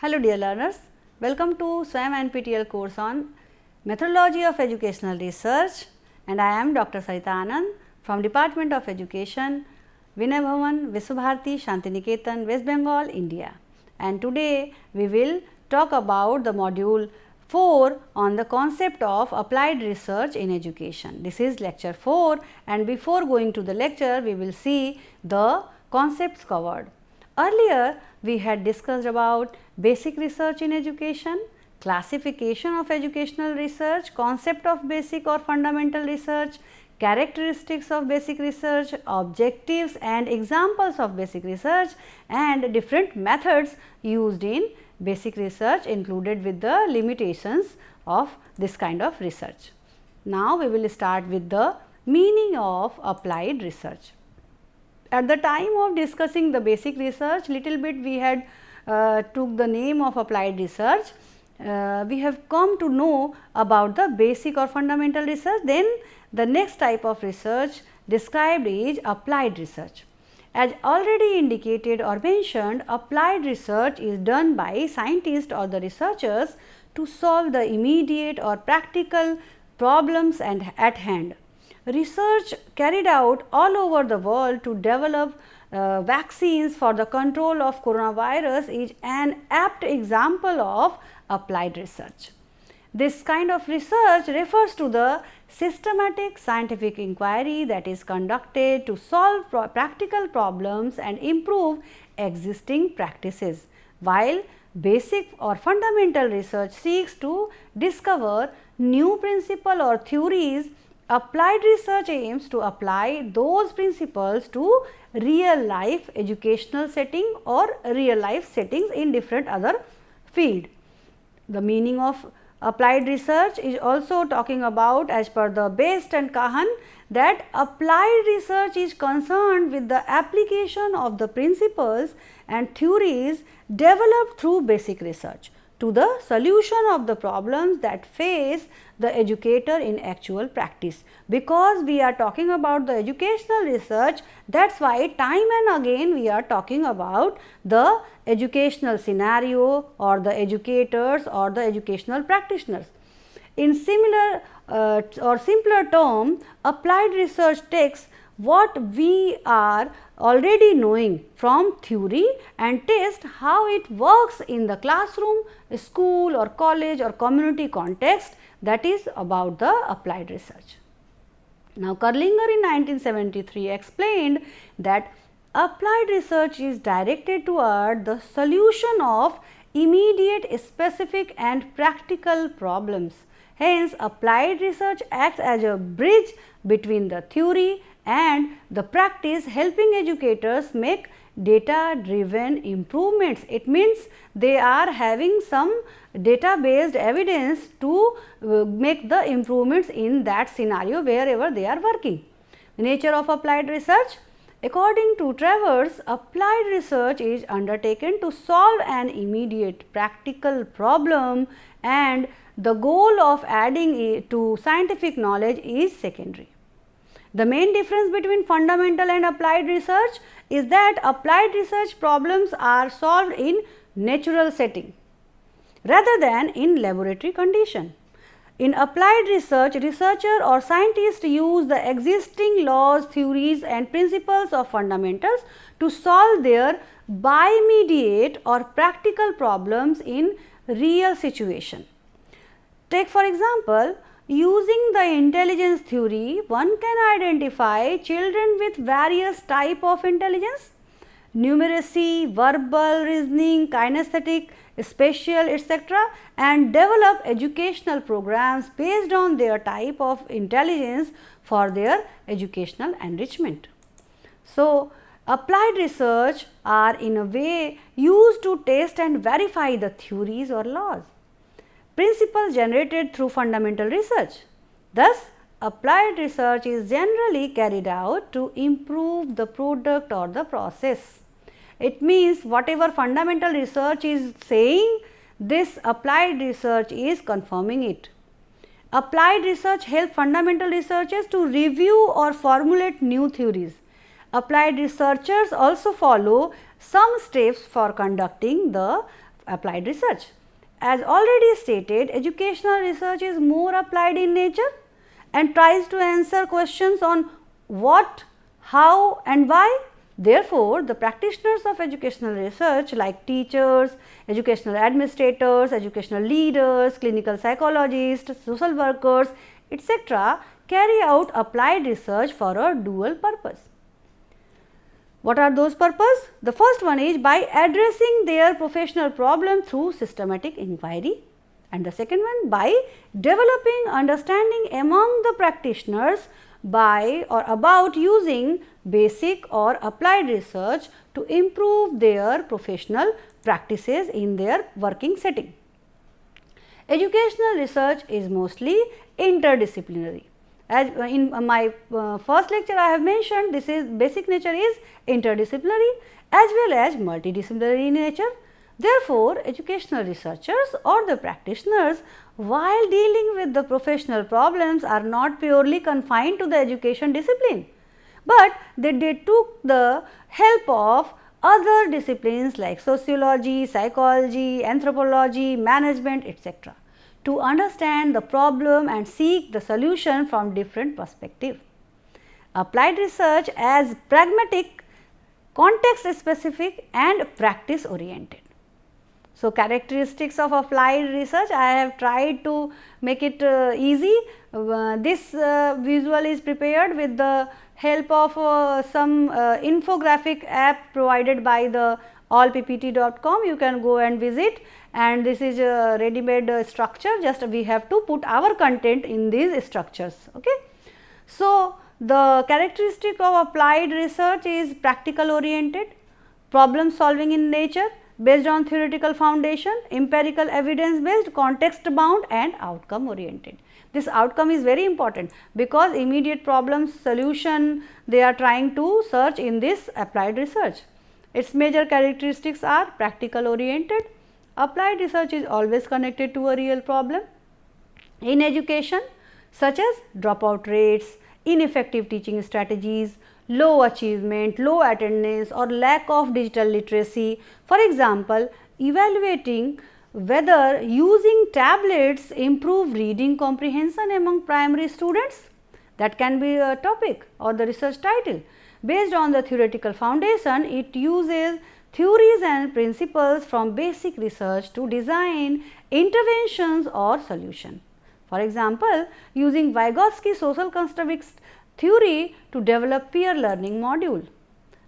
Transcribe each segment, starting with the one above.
Hello dear learners, welcome to SWAYAM NPTEL course on Methodology of Educational Research, and I am Dr. Sarita Anand from Department of Education, Vinay Bhavan, Vishwabharati, Shantiniketan, West Bengal, India. And today we will talk about the module 4 on the concept of applied research in education. This is lecture 4, and before going to the lecture we will see the concepts covered. Earlier we had discussed about basic research in education, classification of educational research, concept of basic or fundamental research, characteristics of basic research, objectives and examples of basic research, and different methods used in basic research included with the limitations of this kind of research. Now we will start with the meaning of applied research. At the time of discussing the basic research, little bit we had took the name of applied research. We have come to know about the basic or fundamental research. Then the next type of research described is applied research. As already indicated or mentioned, applied research is done by scientists or the researchers to solve the immediate or practical problems at hand. Research carried out all over the world to develop vaccines for the control of coronavirus is an apt example of applied research. This kind of research refers to the systematic scientific inquiry that is conducted to solve practical problems and improve existing practices, while basic or fundamental research seeks to discover new principles or theories. Applied research aims to apply those principles to real life educational setting or real life settings in different other field. The meaning of applied research is also talking about, as per the Best and Kahan, that applied research is concerned with the application of the principles and theories developed through basic research to the solution of the problems that face the educator in actual practice. Because we are talking about the educational research, that is why time and again we are talking about the educational scenario or the educators or the educational practitioners. In similar or simpler term, applied research takes what we are already knowing from theory and test how it works in the classroom, school or college or community context, that is about the applied research. Now, Kerlinger in 1973 explained that applied research is directed toward the solution of immediate, specific and practical problems. Hence, applied research acts as a bridge between the theory and the practice, helping educators make data driven improvements. It means they are having some data based evidence to make the improvements in that scenario wherever they are working. The nature of applied research: according to Travers, applied research is undertaken to solve an immediate practical problem, and the goal of adding it to scientific knowledge is secondary. The main difference between fundamental and applied research is that applied research problems are solved in natural setting rather than in laboratory condition. In applied research, researcher or scientists use the existing laws, theories and principles of fundamentals to solve their bi-immediate or practical problems in real situation. Take for example, using the intelligence theory, one can identify children with various type of intelligence: numeracy, verbal, reasoning, kinesthetic, spatial, etc., and develop educational programs based on their type of intelligence for their educational enrichment. So, applied research are in a way used to test and verify the theories or laws, principles generated through fundamental research. Thus, applied research is generally carried out to improve the product or the process. It means whatever fundamental research is saying, this applied research is confirming it. Applied research helps fundamental researchers to review or formulate new theories. Applied researchers also follow some steps for conducting the applied research. As already stated, educational research is more applied in nature and tries to answer questions on what, how and why. Therefore, the practitioners of educational research like teachers, educational administrators, educational leaders, clinical psychologists, social workers, etc. carry out applied research for a dual purpose. What are those purposes? The first one is by addressing their professional problem through systematic inquiry, and the second one by developing understanding among the practitioners by or about using basic or applied research to improve their professional practices in their working setting. Educational research is mostly interdisciplinary. As in my first lecture I have mentioned, this is basic nature is interdisciplinary as well as multidisciplinary in nature. Therefore, educational researchers or the practitioners, while dealing with the professional problems, are not purely confined to the education discipline, but they took the help of other disciplines like sociology, psychology, anthropology, management, etc. to understand the problem and seek the solution from different perspectives. Applied research as pragmatic, context specific and practice oriented. So, characteristics of applied research, I have tried to make it easy. This visual is prepared with the help of some infographic app provided by the allppt.com. You can go and visit, and this is a ready-made structure, just we have to put our content in these structures. Okay. So, the characteristic of applied research is practical oriented, problem solving in nature, based on theoretical foundation, empirical evidence based, context bound and outcome oriented. This outcome is very important because immediate problem solution they are trying to search in this applied research. Its major characteristics are practical oriented. Applied research is always connected to a real problem in education, such as dropout rates, ineffective teaching strategies, low achievement, low attendance or lack of digital literacy. For example, evaluating whether using tablets improve reading comprehension among primary students, that can be a topic or the research title. Based on the theoretical foundation, it uses theories and principles from basic research to design interventions or solution. For example, using Vygotsky social constructivist theory to develop peer learning module.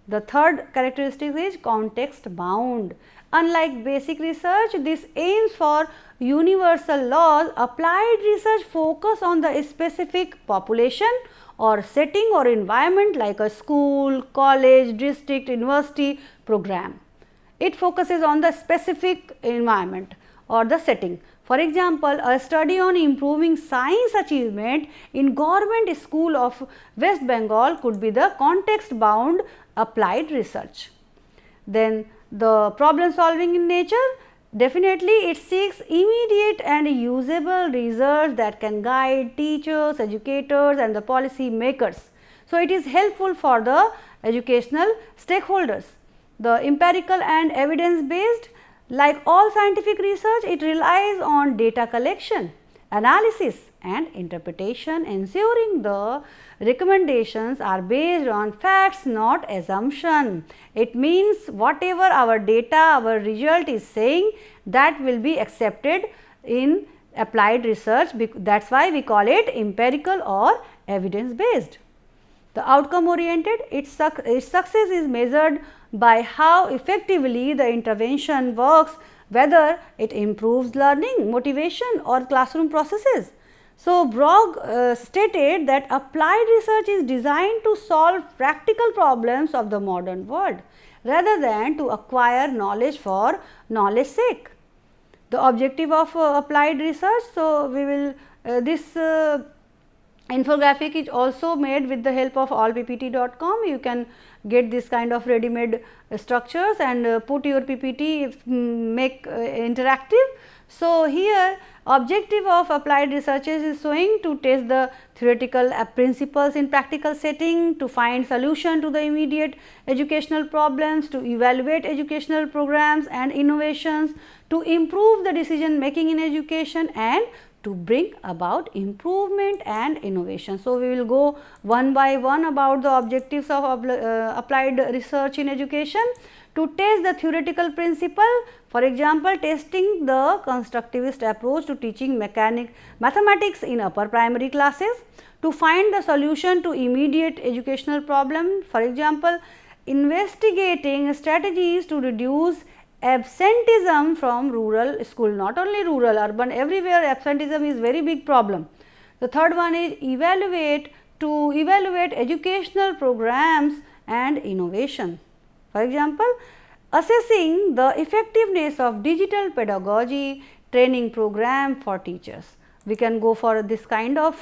The third characteristic is context bound. Unlike basic research, this aims for universal laws. Applied research focus on the specific population or setting or environment like a school, college, district, university program. It focuses on the specific environment or the setting. For example, a study on improving science achievement in government school of West Bengal could be the context bound applied research. Then the problem solving in nature, definitely it seeks immediate and usable results that can guide teachers, educators and the policy makers. So, it is helpful for the educational stakeholders. The empirical and evidence based, like all scientific research, it relies on data collection, analysis and interpretation, ensuring the recommendations are based on facts, not assumption. It means whatever our data, our result is saying, that will be accepted in applied research. That is why we call it empirical or evidence based. The outcome oriented, its success is measured by how effectively the intervention works, whether it improves learning, motivation or classroom processes. So, Brogg stated that applied research is designed to solve practical problems of the modern world rather than to acquire knowledge for knowledge sake. The objective of applied research, so we will this infographic is also made with the help of allppt.com. You can get this kind of ready-made structures and put your PPT, make interactive. So, here objective of applied researches is showing to test the theoretical principles in practical setting, to find solution to the immediate educational problems, to evaluate educational programs and innovations, to improve the decision making in education, and to bring about improvement and innovation. So, we will go one by one about the objectives of applied research in education. To test the theoretical principle, for example, testing the constructivist approach to teaching mathematics in upper primary classes. To find the solution to immediate educational problem, for example, investigating strategies to reduce absenteeism from rural school, not only rural, urban, everywhere absenteeism is very big problem. The third one is evaluate educational programs and innovation. For example, assessing the effectiveness of digital pedagogy training program for teachers. We can go for this kind of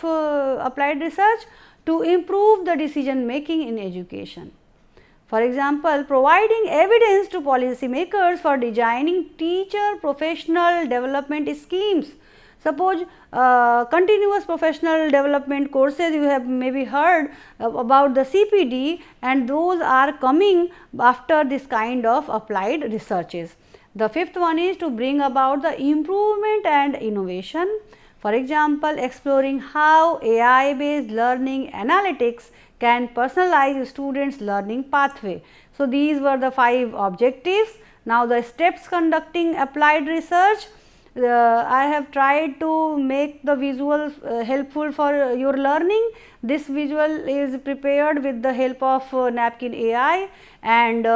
applied research to improve the decision making in education. For example, providing evidence to policymakers for designing teacher professional development schemes. Suppose continuous professional development courses, you have maybe heard about the CPD, and those are coming after this kind of applied researches. The fifth one is to bring about the improvement and innovation. For example, exploring how AI based learning analytics can personalize students' learning pathway. So, these were the 5 objectives. Now, the steps conducting applied research. I have tried to make the visual helpful for your learning. This visual is prepared with the help of Napkin AI, and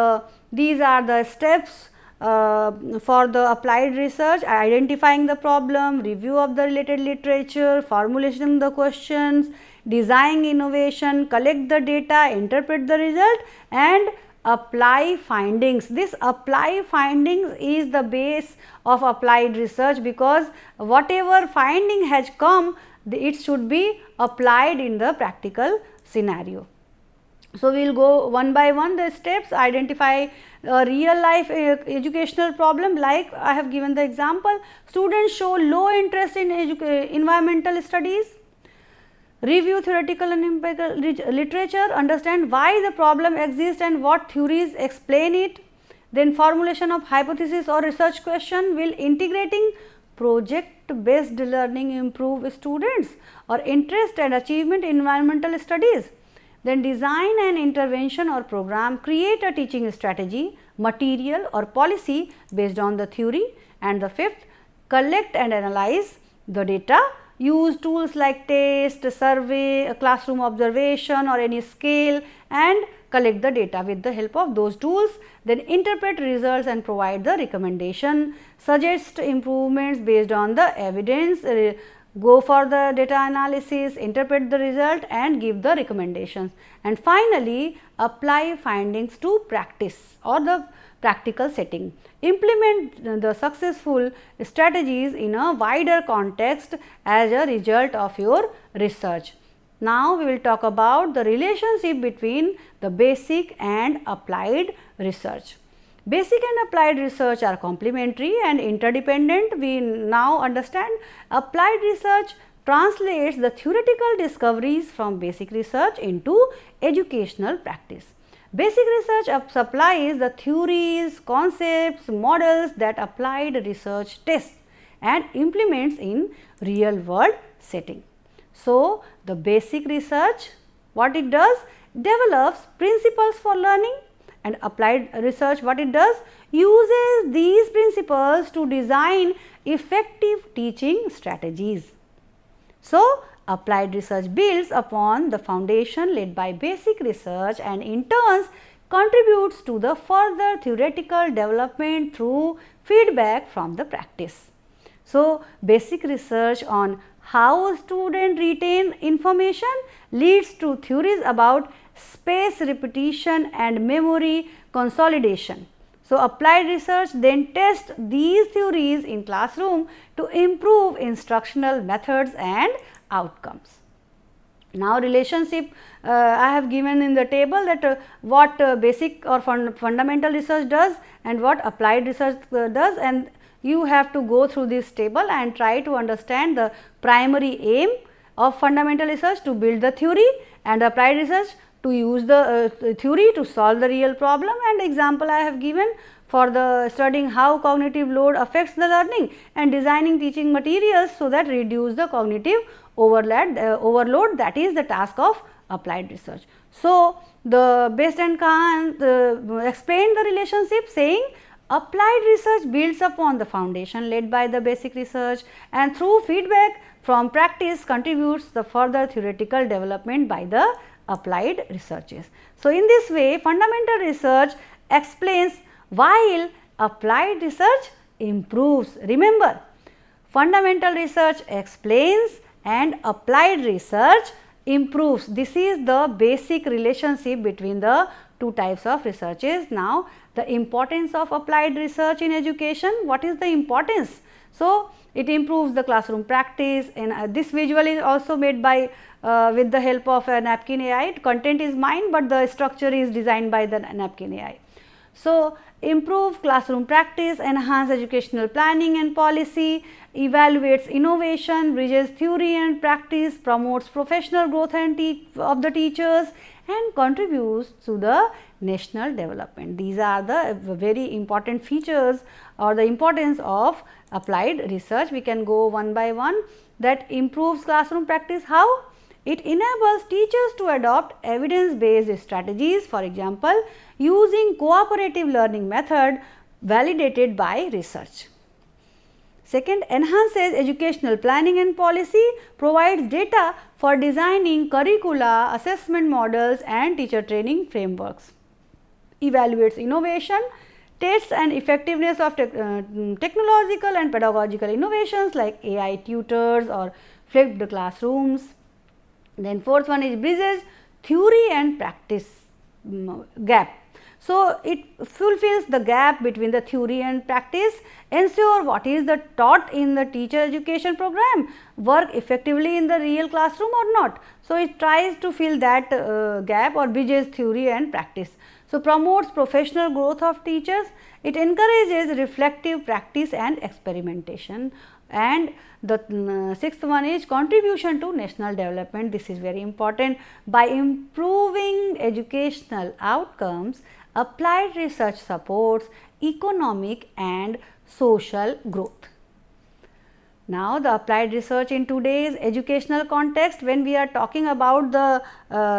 these are the steps for the applied research: identifying the problem, review of the related literature, formulating the questions, design innovation, collect the data, interpret the result, and apply findings. This apply findings is the base of applied research, because whatever finding has come, it should be applied in the practical scenario. So, we will go one by one the steps. Identify a real life educational problem, like I have given the example: students show low interest in environmental studies. Review theoretical and empirical literature, understand why the problem exists and what theories explain it. Then formulation of hypothesis or research question. Will integrating project based learning improve students or interest and achievement in environmental studies? Then design an intervention or program, create a teaching strategy, material or policy based on the theory. And the fifth, collect and analyze the data. Use tools like test, survey, classroom observation or any scale, and collect the data with the help of those tools. Then interpret results and provide the recommendation, suggest improvements based on the evidence, go for the data analysis, interpret the result and give the recommendations. And finally, apply findings to practice or the practical setting. Implement the successful strategies in a wider context as a result of your research. Now, we will talk about the relationship between the basic and applied research. Basic and applied research are complementary and interdependent. We now understand applied research translates the theoretical discoveries from basic research into educational practice. Basic research supplies the theories, concepts, models that applied research tests and implements in real world setting. So, the basic research, what it does? Develops principles for learning, and applied research, what it does? Uses these principles to design effective teaching strategies. So, applied research builds upon the foundation laid by basic research and in turn contributes to the further theoretical development through feedback from the practice. So, basic research on how students retain information leads to theories about space repetition and memory consolidation. So, applied research then tests these theories in classroom to improve instructional methods and outcomes. Now, relationship I have given in the table that what basic or fundamental research does and what applied research does, and you have to go through this table and try to understand the primary aim of fundamental research to build the theory, and applied research to use the theory to solve the real problem. And example I have given for the studying how cognitive load affects the learning and designing teaching materials so that reduce the cognitive overload, that is the task of applied research. So, the Best and Kahn explained the relationship saying applied research builds upon the foundation laid by the basic research and through feedback from practice contributes the further theoretical development by the applied researches. So, in this way fundamental research explains while applied research improves. Remember, fundamental research explains and applied research improves. This is the basic relationship between the two types of researches. Now, the importance of applied research in education, what is the importance? So, it improves the classroom practice, and this visual is also made by with the help of a napkin AI. Content is mine, but the structure is designed by the napkin AI. So, improve classroom practice, enhance educational planning and policy, evaluates innovation, bridges theory and practice, promotes professional growth and of the teachers, and contributes to the national development. These are the very important features or the importance of applied research. We can go one by one. That improves classroom practice. How? It enables teachers to adopt evidence based strategies, for example, using cooperative learning method validated by research. Second, enhances educational planning and policy, provides data for designing curricula, assessment models and teacher training frameworks. Evaluates innovation, tests and effectiveness of technological and pedagogical innovations like AI tutors or flipped classrooms. Then fourth one is bridges theory and practice gap. So, it fulfills the gap between the theory and practice, ensure what is the taught in the teacher education program work effectively in the real classroom or not. So, it tries to fill that gap or bridges theory and practice. So, promotes professional growth of teachers, it encourages reflective practice and experimentation. And the sixth one is contribution to national development. This is very important. By improving educational outcomes, applied research supports economic and social growth. Now, the applied research in today's educational context, when we are talking about the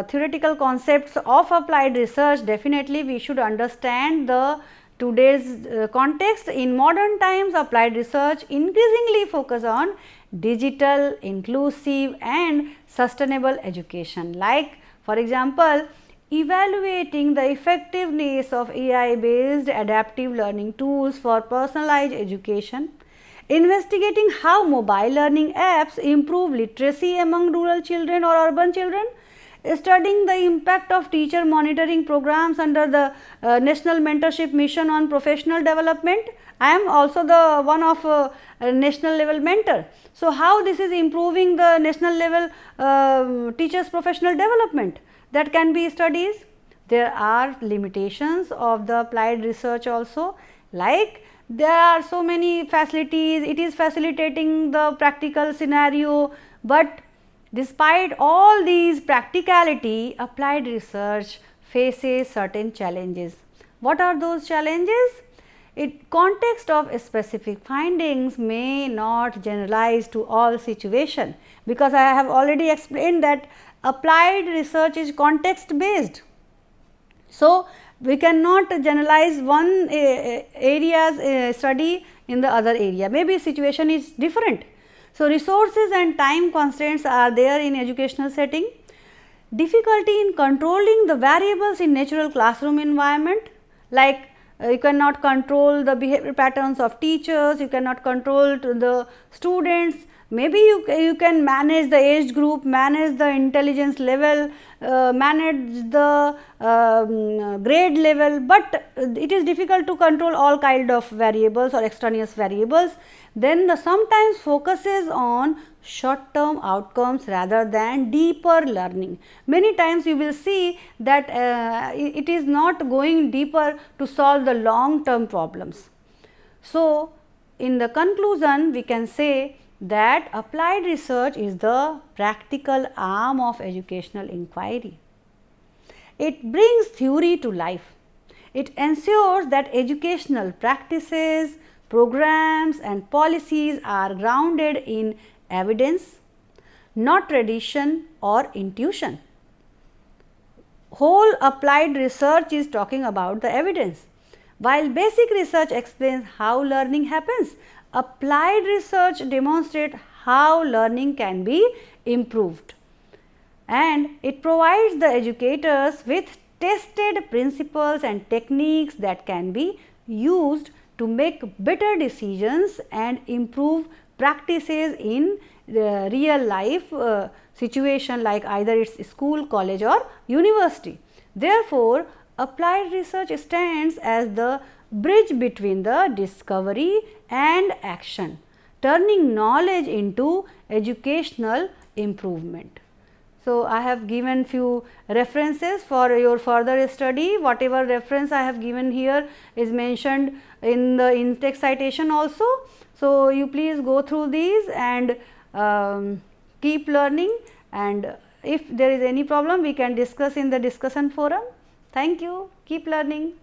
theoretical concepts of applied research, definitely we should understand the today's context. In modern times, applied research increasingly focus on digital, inclusive and sustainable education, like for example, evaluating the effectiveness of AI based adaptive learning tools for personalized education, investigating how mobile learning apps improve literacy among rural children or urban children, studying the impact of teacher monitoring programs under the National Mentorship Mission on Professional Development. I am also the one of national level mentor. So, how this is improving the national level teachers professional development, that can be studies. There are limitations of the applied research also, like there are so many facilities, it is facilitating the practical scenario, but despite all these practicality, applied research faces certain challenges. What are those challenges? Context of specific findings may not generalize to all situations, because I have already explained that applied research is context based. So, we cannot generalize one area's study in the other area, maybe situation is different. So, resources and time constraints are there in educational setting. Difficulty in controlling the variables in natural classroom environment, like you cannot control the behavior patterns of teachers, you cannot control the students, maybe you can manage the age group, manage the intelligence level, manage the grade level, but it is difficult to control all kind of variables or extraneous variables. Then the sometimes focuses on short term outcomes rather than deeper learning. Many times you will see that it is not going deeper to solve the long term problems. So, in the conclusion we can say that applied research is the practical arm of educational inquiry. It brings theory to life. It ensures that educational practices, programs and policies are grounded in evidence, not tradition or intuition. Whole applied research is talking about the evidence. While basic research explains how learning happens, applied research demonstrates how learning can be improved, and it provides the educators with tested principles and techniques that can be used to make better decisions and improve practices in the real life situation, like either it is school, college or university. Therefore, applied research stands as the bridge between the discovery and action, turning knowledge into educational improvement. So, I have given few references for your further study. Whatever reference I have given here is mentioned in the in-text citation also. So, you please go through these and keep learning, and if there is any problem we can discuss in the discussion forum. Thank you. Keep learning.